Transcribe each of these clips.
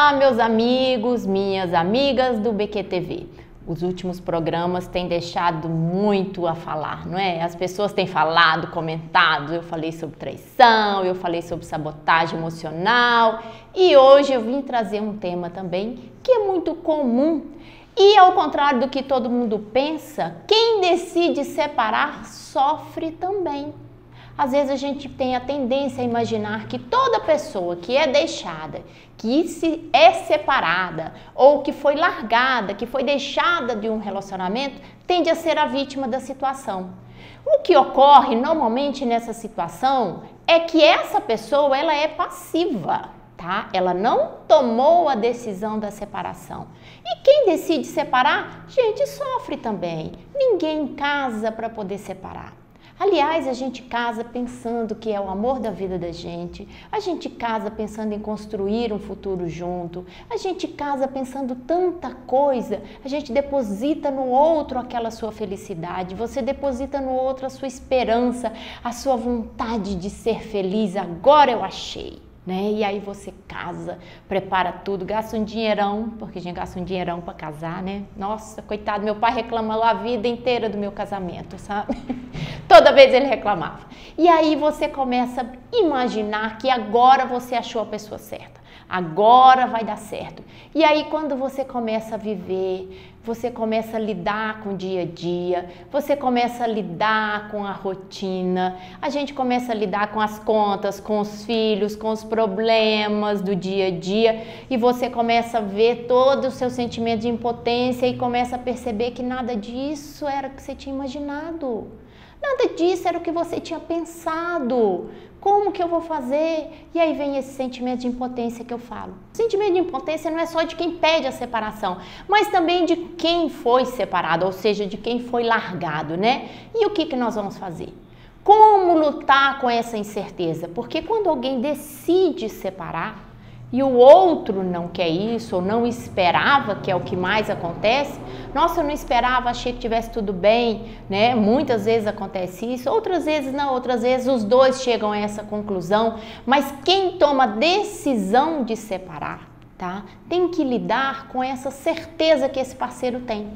Olá, meus amigos, minhas amigas do BQTV. Os últimos programas têm deixado muito a falar, não é? As pessoas têm falado, comentado, eu falei sobre traição, eu falei sobre sabotagem emocional e hoje eu vim trazer um tema também que é muito comum e ao contrário do que todo mundo pensa, quem decide separar sofre também. Às vezes a gente tem a tendência a imaginar que toda pessoa que é deixada, que é separada ou que foi largada, que foi deixada de um relacionamento, tende a ser a vítima da situação. O que ocorre normalmente nessa situação é que essa pessoa ela é passiva, tá? Ela não tomou a decisão da separação. E quem decide separar, gente, sofre também. Ninguém casa para poder separar. Aliás, a gente casa pensando que é o amor da vida da gente, a gente casa pensando em construir um futuro junto, a gente casa pensando tanta coisa, a gente deposita no outro aquela sua felicidade, você deposita no outro a sua esperança, a sua vontade de ser feliz, agora eu achei. Né? E aí você casa, prepara tudo, gasta um dinheirão, porque a gente gasta um dinheirão para casar, né? Nossa, coitado, meu pai reclamou a vida inteira do meu casamento, sabe? Toda vez ele reclamava. E aí você começa a imaginar que agora você achou a pessoa certa, agora vai dar certo. E aí quando você começa a viver, você começa a lidar com o dia a dia, você começa a lidar com a rotina, a gente começa a lidar com as contas, com os filhos, com os problemas do dia a dia e você começa a ver todo o seu sentimento de impotência e começa a perceber que nada disso era o que você tinha imaginado. Nada disso era o que você tinha pensado. Como que eu vou fazer? E aí vem esse sentimento de impotência que eu falo. O sentimento de impotência não é só de quem pede a separação, mas também de quem foi separado, ou seja, de quem foi largado, né? E o que nós vamos fazer? Como lutar com essa incerteza? Porque quando alguém decide separar, e o outro não quer isso, ou não esperava, que é o que mais acontece, nossa, eu não esperava, achei que tivesse tudo bem, né? Muitas vezes acontece isso, outras vezes não, outras vezes os dois chegam a essa conclusão, mas quem toma a decisão de separar, tá? Tem que lidar com essa certeza que esse parceiro tem.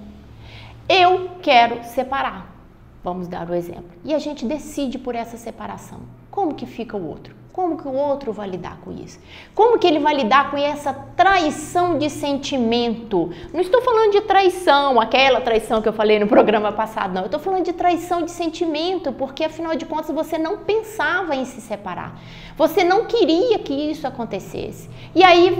Eu quero separar, vamos dar o exemplo, e a gente decide por essa separação. Como que fica o outro? Como que o outro vai lidar com isso? Como que ele vai lidar com essa traição de sentimento? Não estou falando de traição, aquela traição que eu falei no programa passado, não. Eu estou falando de traição de sentimento, porque afinal de contas você não pensava em se separar. Você não queria que isso acontecesse. E aí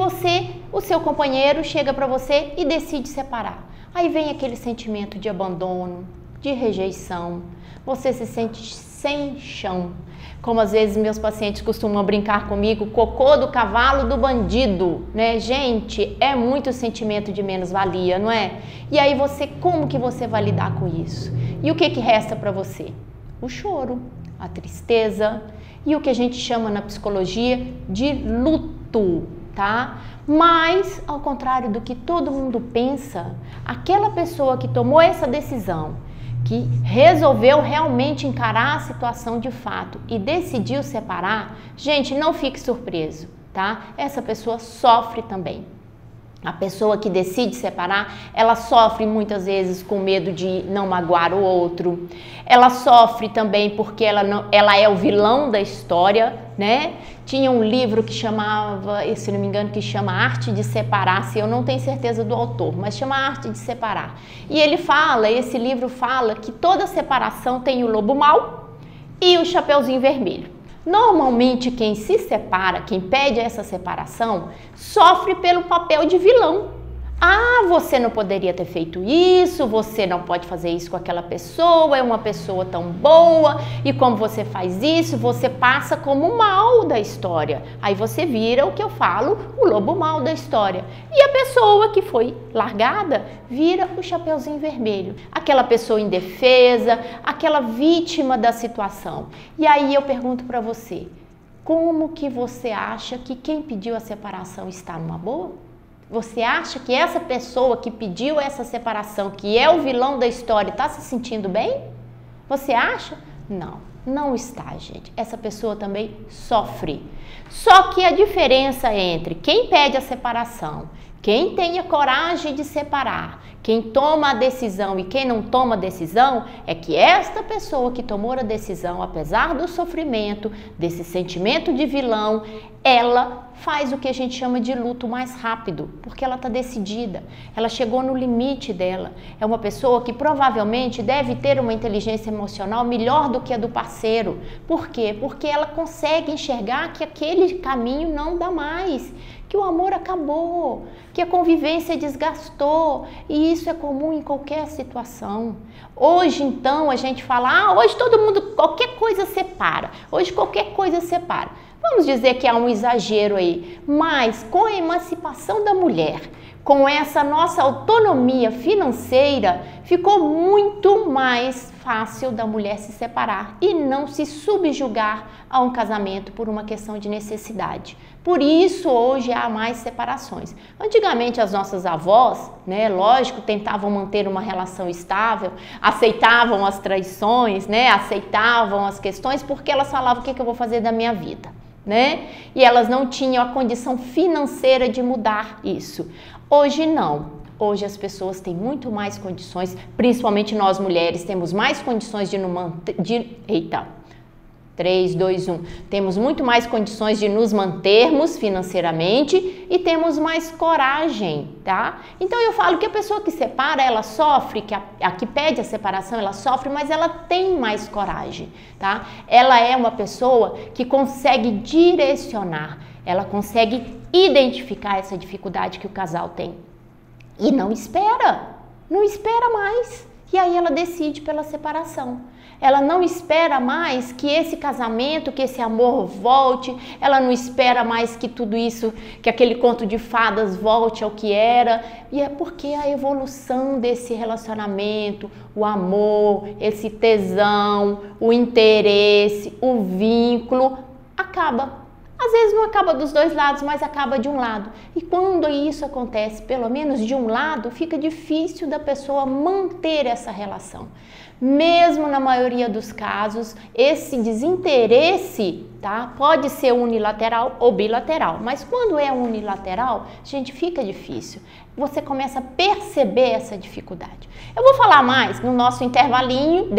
o seu companheiro chega para você e decide separar. Aí vem aquele sentimento de abandono, de rejeição. Você se sente sem chão. Como às vezes meus pacientes costumam brincar comigo, cocô do cavalo do bandido, né? Gente, é muito sentimento de menos-valia, não é? E aí como que você vai lidar com isso? E o que resta para você? O choro, a tristeza e o que a gente chama na psicologia de luto, tá? Mas, ao contrário do que todo mundo pensa, aquela pessoa que tomou essa decisão, que resolveu realmente encarar a situação de fato e decidiu separar, gente, não fique surpreso, tá? Essa pessoa sofre também. A pessoa que decide separar, ela sofre muitas vezes com medo de não magoar o outro. Ela sofre também porque ela é o vilão da história, né? Tinha um livro que chamava, se não me engano, que chama Arte de Separar-se. Eu não tenho certeza do autor, mas chama Arte de Separar. E esse livro fala que toda separação tem o lobo mau e o chapeuzinho vermelho. Normalmente quem se separa, quem pede essa separação, sofre pelo papel de vilão. Ah, você não poderia ter feito isso, você não pode fazer isso com aquela pessoa, é uma pessoa tão boa, e como você faz isso, você passa como o mal da história. Aí você vira o que eu falo, o lobo mau da história. E a pessoa que foi largada vira o chapeuzinho vermelho, aquela pessoa indefesa, aquela vítima da situação. E aí eu pergunto para você, como que você acha que quem pediu a separação está numa boa? Você acha que essa pessoa que pediu essa separação, que é o vilão da história, está se sentindo bem? Você acha? Não. Não está, gente. Essa pessoa também sofre. Só que a diferença entre quem pede a separação, quem tem a coragem de separar, quem toma a decisão e quem não toma a decisão, é que esta pessoa que tomou a decisão, apesar do sofrimento, desse sentimento de vilão, ela faz o que a gente chama de luto mais rápido, porque ela está decidida, ela chegou no limite dela. É uma pessoa que provavelmente deve ter uma inteligência emocional melhor do que a do parceiro. Por quê? Porque ela consegue enxergar que aquele caminho não dá mais, que o amor acabou, que a convivência desgastou, e isso é comum em qualquer situação. Hoje, então, a gente fala, hoje todo mundo, qualquer coisa separa, hoje qualquer coisa separa. Vamos dizer que há um exagero aí, mas com a emancipação da mulher, com essa nossa autonomia financeira, ficou muito mais fácil da mulher se separar e não se subjugar a um casamento por uma questão de necessidade. Por isso, hoje há mais separações. Antigamente, as nossas avós, né, lógico, tentavam manter uma relação estável, aceitavam as traições, né, aceitavam as questões, porque elas falavam, o que eu vou fazer da minha vida? Né? E elas não tinham a condição financeira de mudar isso. Hoje não. Hoje as pessoas têm muito mais condições, principalmente nós mulheres, temos mais condições de temos muito mais condições de nos mantermos financeiramente e temos mais coragem, tá? Então eu falo que a pessoa que separa, ela sofre, que a que pede a separação, ela sofre, mas ela tem mais coragem, tá? Ela é uma pessoa que consegue direcionar, ela consegue identificar essa dificuldade que o casal tem e não espera mais. E aí ela decide pela separação. Ela não espera mais que esse casamento, que esse amor volte, ela não espera mais que tudo isso, que aquele conto de fadas volte ao que era. E é porque a evolução desse relacionamento, o amor, esse tesão, o interesse, o vínculo, acaba. Às vezes não acaba dos dois lados, mas acaba de um lado. E quando isso acontece, pelo menos de um lado, fica difícil da pessoa manter essa relação. Mesmo na maioria dos casos, esse desinteresse, tá, pode ser unilateral ou bilateral. Mas quando é unilateral, gente, fica difícil. Você começa a perceber essa dificuldade. Eu vou falar mais no nosso intervalinho,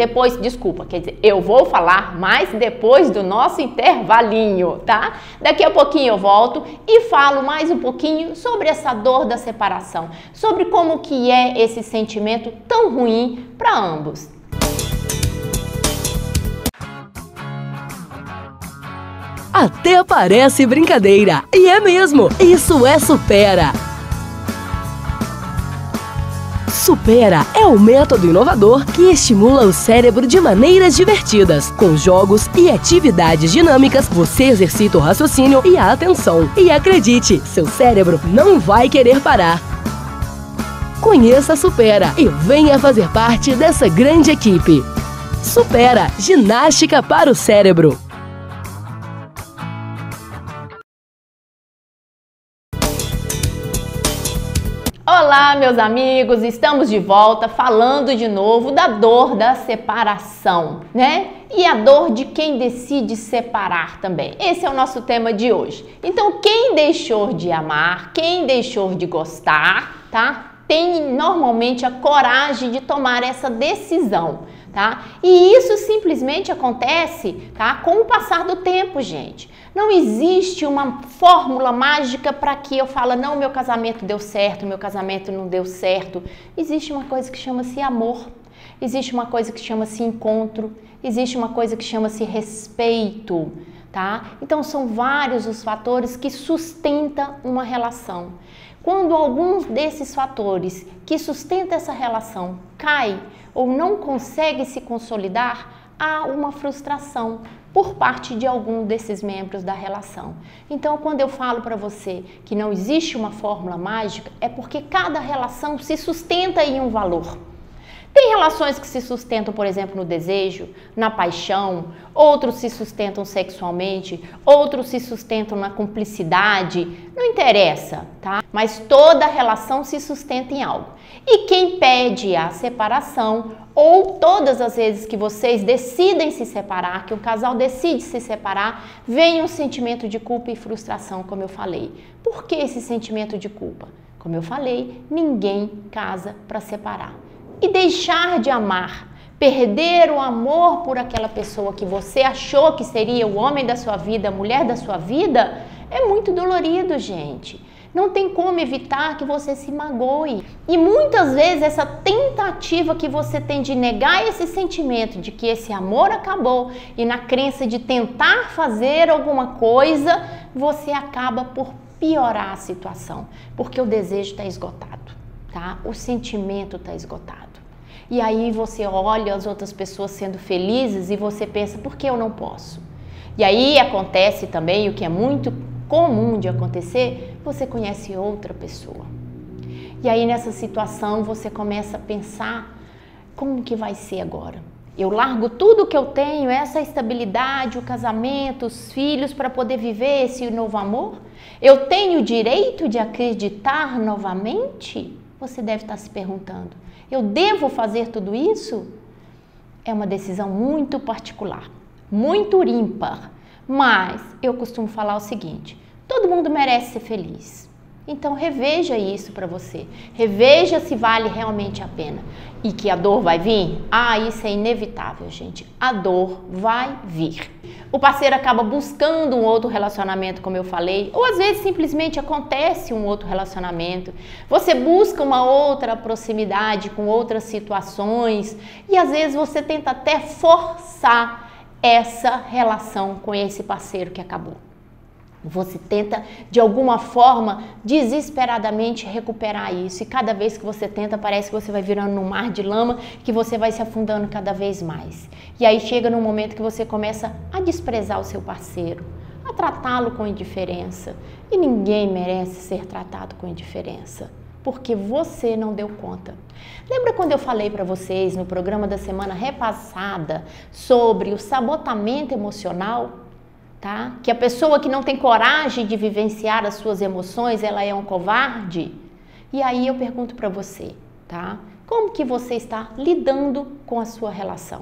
eu vou falar mais depois do nosso intervalinho, tá? Daqui a pouquinho eu volto e falo mais um pouquinho sobre essa dor da separação, sobre como que é esse sentimento tão ruim para ambos. Até parece brincadeira, e é mesmo, isso é Supera! Supera é um método inovador que estimula o cérebro de maneiras divertidas. Com jogos e atividades dinâmicas, você exercita o raciocínio e a atenção. E acredite, seu cérebro não vai querer parar. Conheça a Supera e venha fazer parte dessa grande equipe. Supera, ginástica para o cérebro. Olá, meus amigos, estamos de volta falando de novo da dor da separação, né? E a dor de quem decide separar também. Esse é o nosso tema de hoje. Então, quem deixou de amar, quem deixou de gostar, tá? Tem normalmente a coragem de tomar essa decisão, tá? E isso simplesmente acontece, tá? Com o passar do tempo, gente. Não existe uma fórmula mágica para que eu fale, não, meu casamento deu certo, meu casamento não deu certo. Existe uma coisa que chama-se amor, existe uma coisa que chama-se encontro, existe uma coisa que chama-se respeito, tá? Então são vários os fatores que sustentam uma relação. Quando alguns desses fatores que sustentam essa relação cai ou não consegue se consolidar, há uma frustração por parte de algum desses membros da relação. Então, quando eu falo para você que não existe uma fórmula mágica, é porque cada relação se sustenta em um valor. Tem relações que se sustentam, por exemplo, no desejo, na paixão, outros se sustentam sexualmente, outros se sustentam na cumplicidade, não interessa, tá? Mas toda relação se sustenta em algo. E quem pede a separação, ou todas as vezes que vocês decidem se separar, que o casal decide se separar, vem um sentimento de culpa e frustração, como eu falei. Por que esse sentimento de culpa? Como eu falei, ninguém casa para separar. E deixar de amar, perder o amor por aquela pessoa que você achou que seria o homem da sua vida, a mulher da sua vida, é muito dolorido, gente. Não tem como evitar que você se magoe. E muitas vezes essa tentativa que você tem de negar esse sentimento de que esse amor acabou e na crença de tentar fazer alguma coisa, você acaba por piorar a situação, porque o desejo está esgotado, tá? O sentimento está esgotado. E aí você olha as outras pessoas sendo felizes e você pensa, por que eu não posso? E aí acontece também o que é muito comum de acontecer, você conhece outra pessoa. E aí nessa situação você começa a pensar, como que vai ser agora? Eu largo tudo que eu tenho, essa estabilidade, o casamento, os filhos, para poder viver esse novo amor? Eu tenho o direito de acreditar novamente? Você deve estar se perguntando. Eu devo fazer tudo isso? É uma decisão muito particular, muito ímpar. Mas eu costumo falar o seguinte, todo mundo merece ser feliz. Então reveja isso para você, reveja se vale realmente a pena. E que a dor vai vir? Ah, isso é inevitável, gente. A dor vai vir. O parceiro acaba buscando um outro relacionamento, como eu falei, ou às vezes simplesmente acontece um outro relacionamento. Você busca uma outra proximidade com outras situações e às vezes você tenta até forçar essa relação com esse parceiro que acabou. Você tenta, de alguma forma, desesperadamente recuperar isso. E cada vez que você tenta, parece que você vai virando num mar de lama, que você vai se afundando cada vez mais. E aí chega num momento que você começa a desprezar o seu parceiro, a tratá-lo com indiferença. E ninguém merece ser tratado com indiferença, porque você não deu conta. Lembra quando eu falei para vocês no programa da semana repassada sobre o sabotamento emocional? Tá? Que a pessoa que não tem coragem de vivenciar as suas emoções, ela é um covarde? E aí eu pergunto para você, tá? Como que você está lidando com a sua relação?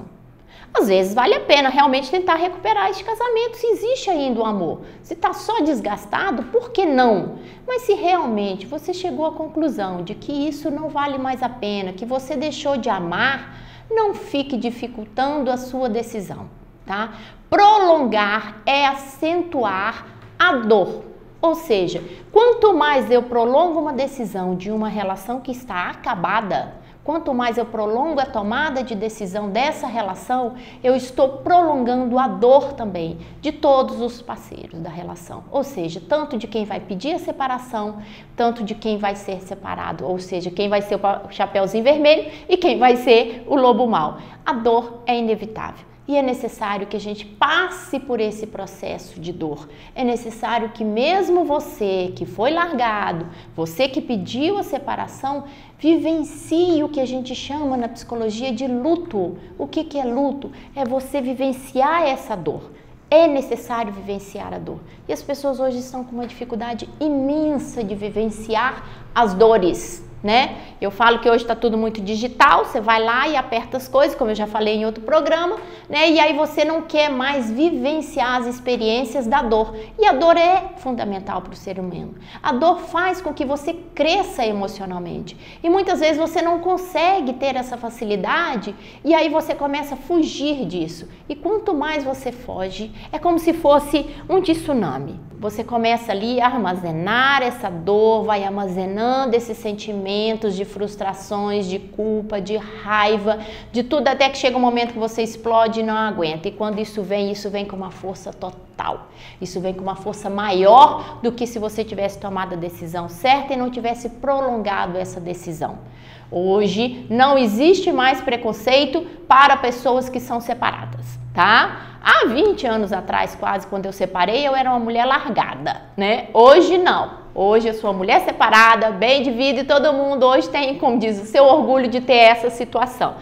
Às vezes vale a pena realmente tentar recuperar este casamento, se existe ainda o amor. Se está só desgastado, por que não? Mas se realmente você chegou à conclusão de que isso não vale mais a pena, que você deixou de amar, não fique dificultando a sua decisão, tá? Prolongar é acentuar a dor. Ou seja, quanto mais eu prolongo uma decisão de uma relação que está acabada, quanto mais eu prolongo a tomada de decisão dessa relação, eu estou prolongando a dor também de todos os parceiros da relação. Ou seja, tanto de quem vai pedir a separação, tanto de quem vai ser separado, ou seja, quem vai ser o chapeuzinho vermelho e quem vai ser o lobo mau. A dor é inevitável. E é necessário que a gente passe por esse processo de dor. É necessário que mesmo você que foi largado, você que pediu a separação, vivencie o que a gente chama na psicologia de luto. O que é luto? É você vivenciar essa dor. É necessário vivenciar a dor. E as pessoas hoje estão com uma dificuldade imensa de vivenciar as dores, né? Eu falo que hoje está tudo muito digital, você vai lá e aperta as coisas, como eu já falei em outro programa, né? E aí você não quer mais vivenciar as experiências da dor. E a dor é fundamental para o ser humano. A dor faz com que você cresça emocionalmente. E muitas vezes você não consegue ter essa facilidade e aí você começa a fugir disso. E quanto mais você foge, é como se fosse um tsunami. Você começa ali a armazenar essa dor, vai armazenando esses sentimentos de frustrações, de culpa, de raiva, de tudo, até que chega um momento que você explode e não aguenta. E quando isso vem com uma força total. Isso vem com uma força maior do que se você tivesse tomado a decisão certa e não tivesse prolongado essa decisão. Hoje não existe mais preconceito para pessoas que são separadas, tá? Há 20 anos atrás, quase, quando eu separei, eu era uma mulher largada, né? Hoje não. Hoje eu sou uma mulher separada, bem de vida, e todo mundo hoje tem, como diz, o seu orgulho de ter essa situação.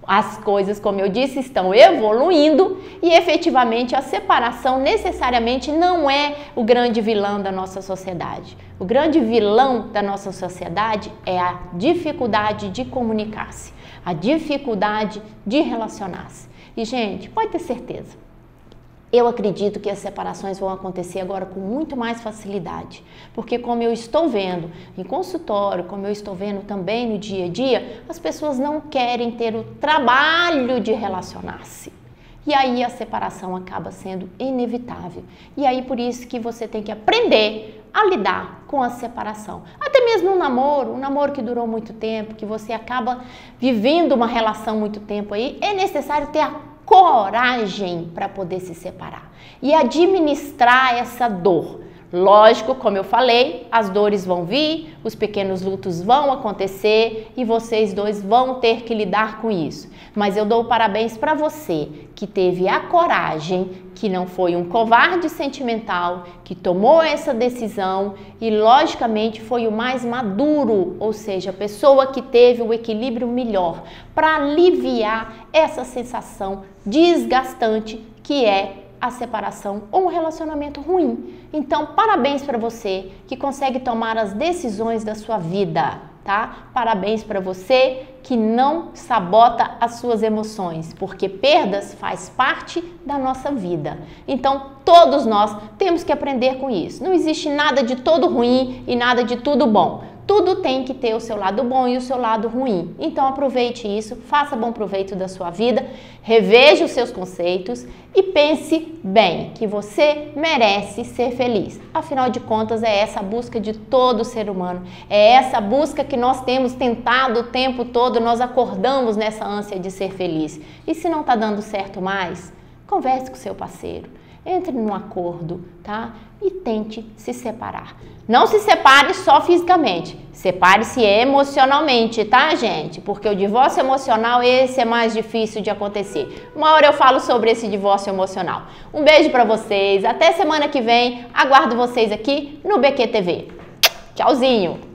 As coisas, como eu disse, estão evoluindo e efetivamente a separação necessariamente não é o grande vilão da nossa sociedade. O grande vilão da nossa sociedade é a dificuldade de comunicar-se, a dificuldade de relacionar-se. E, gente, pode ter certeza, eu acredito que as separações vão acontecer agora com muito mais facilidade, porque como eu estou vendo em consultório, como eu estou vendo também no dia a dia, as pessoas não querem ter o trabalho de relacionar-se. E aí a separação acaba sendo inevitável. E aí por isso que você tem que aprender a lidar com a separação. Até mesmo um namoro que durou muito tempo, que você acaba vivendo uma relação muito tempo aí, é necessário ter a coragem para poder se separar e administrar essa dor. Lógico, como eu falei, as dores vão vir, os pequenos lutos vão acontecer e vocês dois vão ter que lidar com isso. Mas eu dou parabéns para você que teve a coragem, que não foi um covarde sentimental, que tomou essa decisão e, logicamente, foi o mais maduro, ou seja, a pessoa que teve o equilíbrio melhor para aliviar essa sensação desgastante que é a separação ou um relacionamento ruim. Então, parabéns para você que consegue tomar as decisões da sua vida, tá? Parabéns para você que não sabota as suas emoções, porque perdas faz parte da nossa vida. Então, todos nós temos que aprender com isso. Não existe nada de todo ruim e nada de tudo bom. Tudo tem que ter o seu lado bom e o seu lado ruim. Então aproveite isso, faça bom proveito da sua vida, reveja os seus conceitos e pense bem que você merece ser feliz. Afinal de contas, é essa a busca de todo ser humano. É essa busca que nós temos tentado o tempo todo, nós acordamos nessa ânsia de ser feliz. E se não está dando certo mais, converse com seu parceiro. Entre num acordo, tá? E tente se separar. Não se separe só fisicamente, separe-se emocionalmente, tá, gente? Porque o divórcio emocional, esse é mais difícil de acontecer. Uma hora eu falo sobre esse divórcio emocional. Um beijo pra vocês, até semana que vem, aguardo vocês aqui no BQ TV. Tchauzinho!